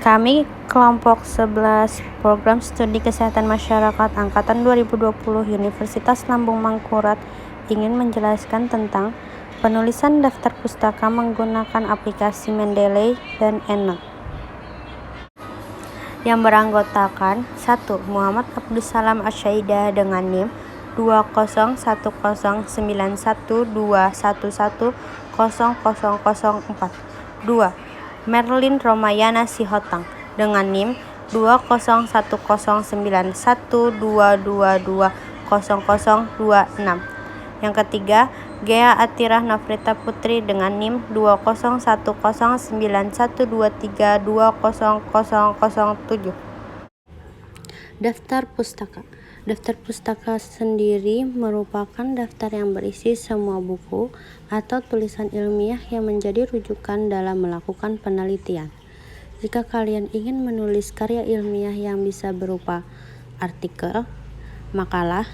Kami kelompok 11 Program Studi Kesehatan Masyarakat Angkatan 2020 Universitas Lambung Mangkurat ingin menjelaskan tentang penulisan daftar pustaka menggunakan aplikasi Mendeley dan EndNote yang beranggotakan 1. Muhammad Abdussalam Asyaida dengan NIM 2010912110004. 2. Merlin Romayana Sihotang dengan NIM 2010912220026. Yang ketiga, Gea Atirah Nafrita Putri dengan NIM 2010912320007. Daftar pustaka. Daftar pustaka sendiri merupakan daftar yang berisi semua buku atau tulisan ilmiah yang menjadi rujukan dalam melakukan penelitian. Jika kalian ingin menulis karya ilmiah yang bisa berupa artikel, makalah,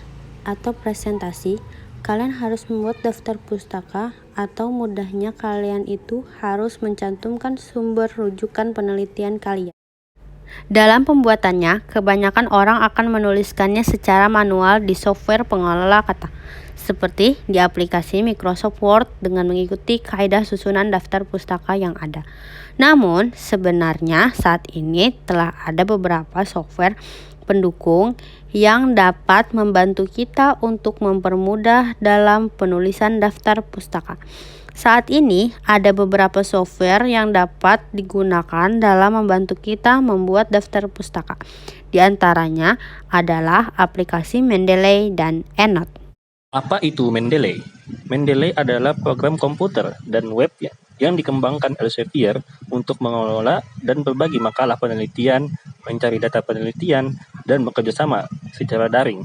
atau presentasi, kalian harus membuat daftar pustaka, atau mudahnya kalian itu harus mencantumkan sumber rujukan penelitian kalian. Dalam pembuatannya, kebanyakan orang akan menuliskannya secara manual di software pengelola kata, seperti di aplikasi Microsoft Word dengan mengikuti kaidah susunan daftar pustaka yang ada. Namun, sebenarnya saat ini telah ada beberapa software pendukung yang dapat membantu kita untuk mempermudah dalam penulisan daftar pustaka. Saat ini ada beberapa software yang dapat digunakan dalam membantu kita membuat daftar pustaka. Di antaranya adalah aplikasi Mendeley dan EndNote. Apa itu Mendeley? Mendeley adalah program komputer dan web yang dikembangkan Elsevier untuk mengelola dan berbagi makalah penelitian, mencari data penelitian, dan bekerjasama secara daring.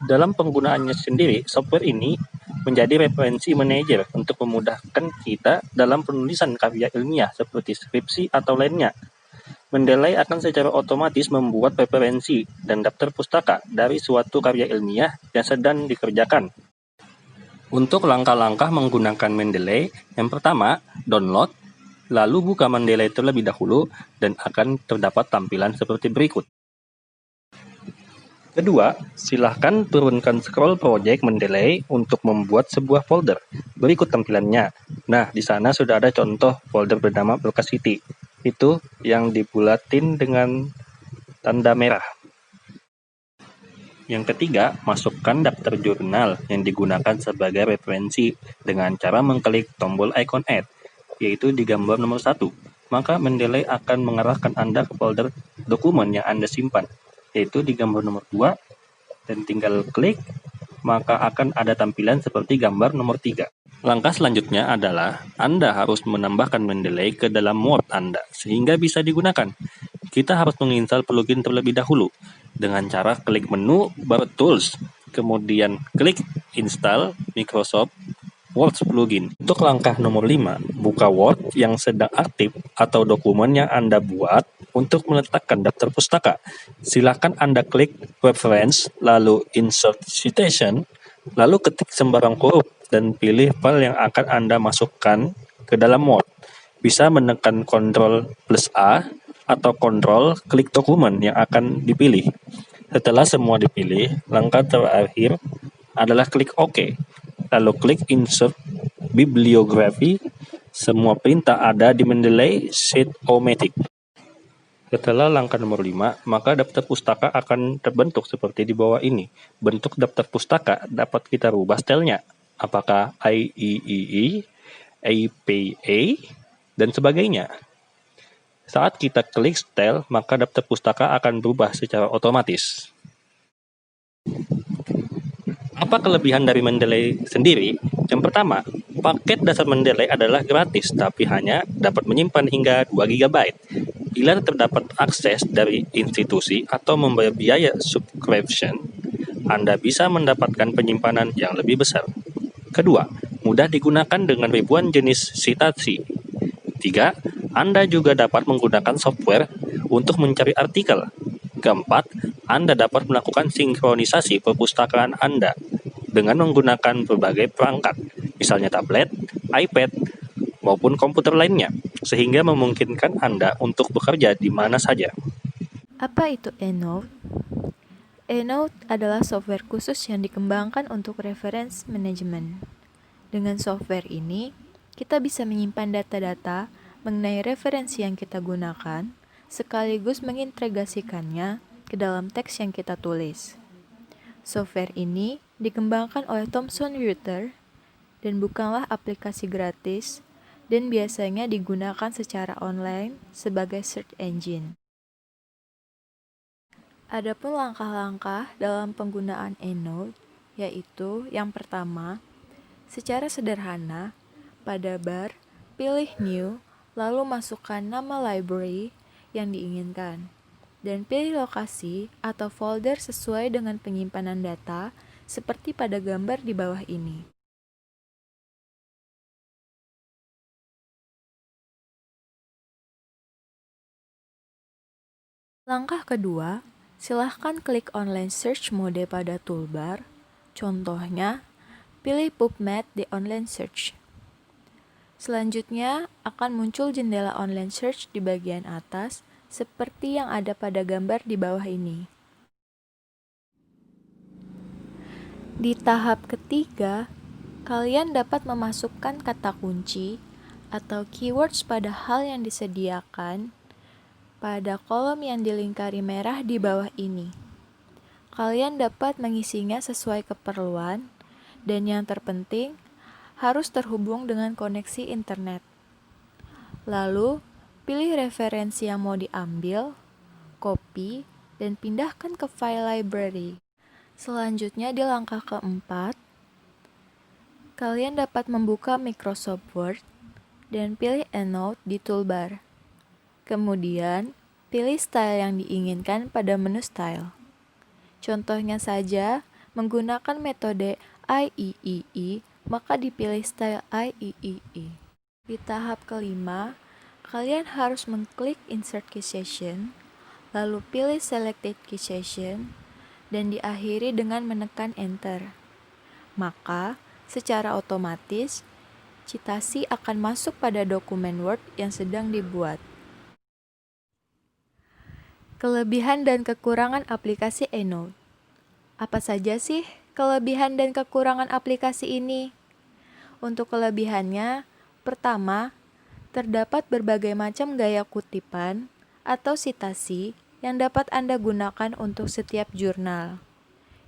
Dalam penggunaannya sendiri, software ini menjadi referensi manajer untuk memudahkan kita dalam penulisan karya ilmiah seperti skripsi atau lainnya. Mendeley akan secara otomatis membuat referensi dan daftar pustaka dari suatu karya ilmiah yang sedang dikerjakan. Untuk langkah-langkah menggunakan Mendeley, yang pertama, download, lalu buka Mendeley terlebih dahulu dan akan terdapat tampilan seperti berikut. Kedua, silahkan turunkan scroll project Mendeley untuk membuat sebuah folder. Berikut tampilannya. Nah, di sana sudah ada contoh folder bernama Velocity. Itu yang dibulatin dengan tanda merah. Yang ketiga, masukkan daftar jurnal yang digunakan sebagai referensi dengan cara mengklik tombol icon Add, yaitu di gambar nomor 1. Maka Mendeley akan mengarahkan Anda ke folder dokumen yang Anda simpan, yaitu di gambar nomor 2, dan tinggal klik, maka akan ada tampilan seperti gambar nomor 3. Langkah selanjutnya adalah Anda harus menambahkan Mendeley ke dalam Word Anda, sehingga bisa digunakan. Kita harus menginstal plugin terlebih dahulu, dengan cara klik menu, baru Tools, kemudian klik Install Microsoft Word Plugin. Untuk langkah nomor 5, buka Word yang sedang aktif atau dokumen yang Anda buat untuk meletakkan daftar pustaka. Silakan Anda klik Reference, lalu Insert Citation, lalu ketik sembarang huruf dan pilih file yang akan Anda masukkan ke dalam Word. Bisa menekan Ctrl+A atau Ctrl klik dokumen yang akan dipilih. Setelah semua dipilih, langkah terakhir adalah klik OK. Lalu klik Insert Bibliography. Semua perintah ada di Mendeley Sheet-O-Matic. Setelah langkah nomor 5, maka daftar pustaka akan terbentuk seperti di bawah ini. Bentuk daftar pustaka dapat kita rubah stylenya, apakah IEEE, APA, dan sebagainya. Saat kita klik style, maka daftar pustaka akan berubah secara otomatis. Apa kelebihan dari Mendeley sendiri? Yang pertama, paket dasar Mendeley adalah gratis, tapi hanya dapat menyimpan hingga 2 GB. Bila terdapat akses dari institusi atau membayar biaya subscription, Anda bisa mendapatkan penyimpanan yang lebih besar. Kedua, mudah digunakan dengan ribuan jenis citasi. 3, Anda juga dapat menggunakan software untuk mencari artikel. Keempat, Anda dapat melakukan sinkronisasi perpustakaan Anda dengan menggunakan berbagai perangkat, misalnya tablet, iPad, maupun komputer lainnya. sehingga memungkinkan Anda untuk bekerja di mana saja. Apa itu EndNote? EndNote adalah software khusus yang dikembangkan untuk reference management. Dengan software ini, kita bisa menyimpan data-data mengenai referensi yang kita gunakan, sekaligus mengintegrasikannya ke dalam teks yang kita tulis. Software ini dikembangkan oleh Thomson Reuters dan bukanlah aplikasi gratis dan biasanya digunakan secara online sebagai search engine. Adapun langkah-langkah dalam penggunaan EndNote, yaitu yang pertama, secara sederhana, pada bar, pilih New, lalu masukkan nama library yang diinginkan, dan pilih lokasi atau folder sesuai dengan penyimpanan data seperti pada gambar di bawah ini. Langkah kedua, silahkan klik online search mode pada toolbar. Contohnya, pilih PubMed di online search. Selanjutnya, akan muncul jendela online search di bagian atas, seperti yang ada pada gambar di bawah ini. Di tahap ketiga, kalian dapat memasukkan kata kunci atau keywords pada hal yang disediakan pada kolom yang dilingkari merah di bawah ini. Kalian dapat mengisinya sesuai keperluan, dan yang terpenting, harus terhubung dengan koneksi internet. Lalu, pilih referensi yang mau diambil, copy, dan pindahkan ke file library. Selanjutnya di langkah keempat, kalian dapat membuka Microsoft Word dan pilih EndNote di toolbar. Kemudian, pilih style yang diinginkan pada menu style. Contohnya saja, menggunakan metode IEEE, maka dipilih style IEEE. Di tahap kelima, kalian harus mengklik Insert Key Session, lalu pilih Selected Key Session, dan diakhiri dengan menekan Enter. Maka, secara otomatis, citasi akan masuk pada dokumen Word yang sedang dibuat. Kelebihan dan kekurangan aplikasi EndNote. Apa saja sih kelebihan dan kekurangan aplikasi ini? Untuk kelebihannya, pertama, terdapat berbagai macam gaya kutipan atau sitasi yang dapat Anda gunakan untuk setiap jurnal.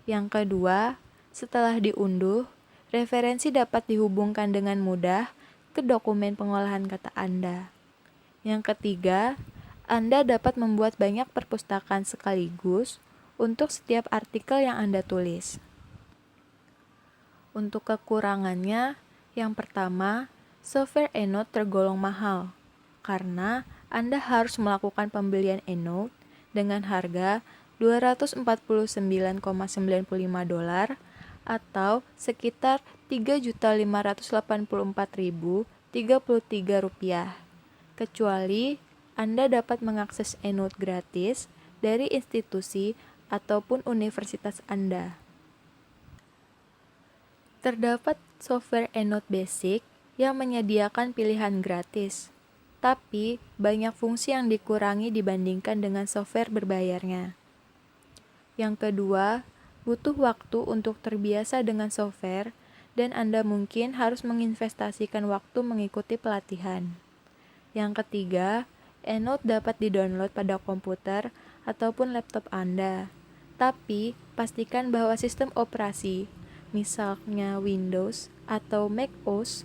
Yang kedua, setelah diunduh, referensi dapat dihubungkan dengan mudah ke dokumen pengolahan kata Anda. Yang ketiga, Anda dapat membuat banyak perpustakaan sekaligus untuk setiap artikel yang Anda tulis. Untuk kekurangannya, yang pertama, software EndNote tergolong mahal karena Anda harus melakukan pembelian EndNote dengan harga $249,95 atau sekitar Rp3.584.033, kecuali Anda dapat mengakses EndNote gratis dari institusi ataupun universitas Anda. Terdapat software EndNote Basic yang menyediakan pilihan gratis, tapi banyak fungsi yang dikurangi dibandingkan dengan software berbayarnya. Yang kedua, butuh waktu untuk terbiasa dengan software, dan Anda mungkin harus menginvestasikan waktu mengikuti pelatihan. Yang ketiga, EndNote dapat didownload pada komputer ataupun laptop Anda, tapi pastikan bahwa sistem operasi, misalnya Windows atau Mac OS,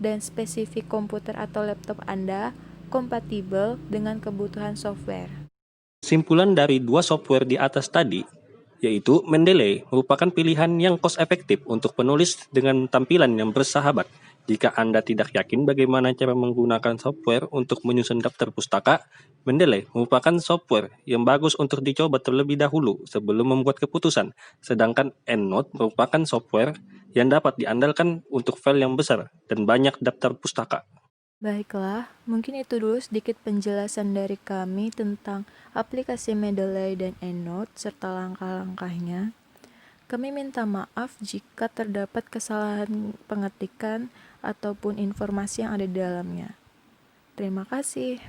dan spesifik komputer atau laptop Anda kompatibel dengan kebutuhan software. Kesimpulan dari dua software di atas tadi, yaitu Mendeley merupakan pilihan yang cost efektif untuk penulis dengan tampilan yang bersahabat. Jika Anda tidak yakin bagaimana cara menggunakan software untuk menyusun daftar pustaka, Mendeley merupakan software yang bagus untuk dicoba terlebih dahulu sebelum membuat keputusan. Sedangkan EndNote merupakan software yang dapat diandalkan untuk file yang besar dan banyak daftar pustaka. Baiklah, mungkin itu dulu sedikit penjelasan dari kami tentang aplikasi Mendeley dan EndNote serta langkah-langkahnya. Kami minta maaf jika terdapat kesalahan pengetikan ataupun informasi yang ada di dalamnya. Terima kasih.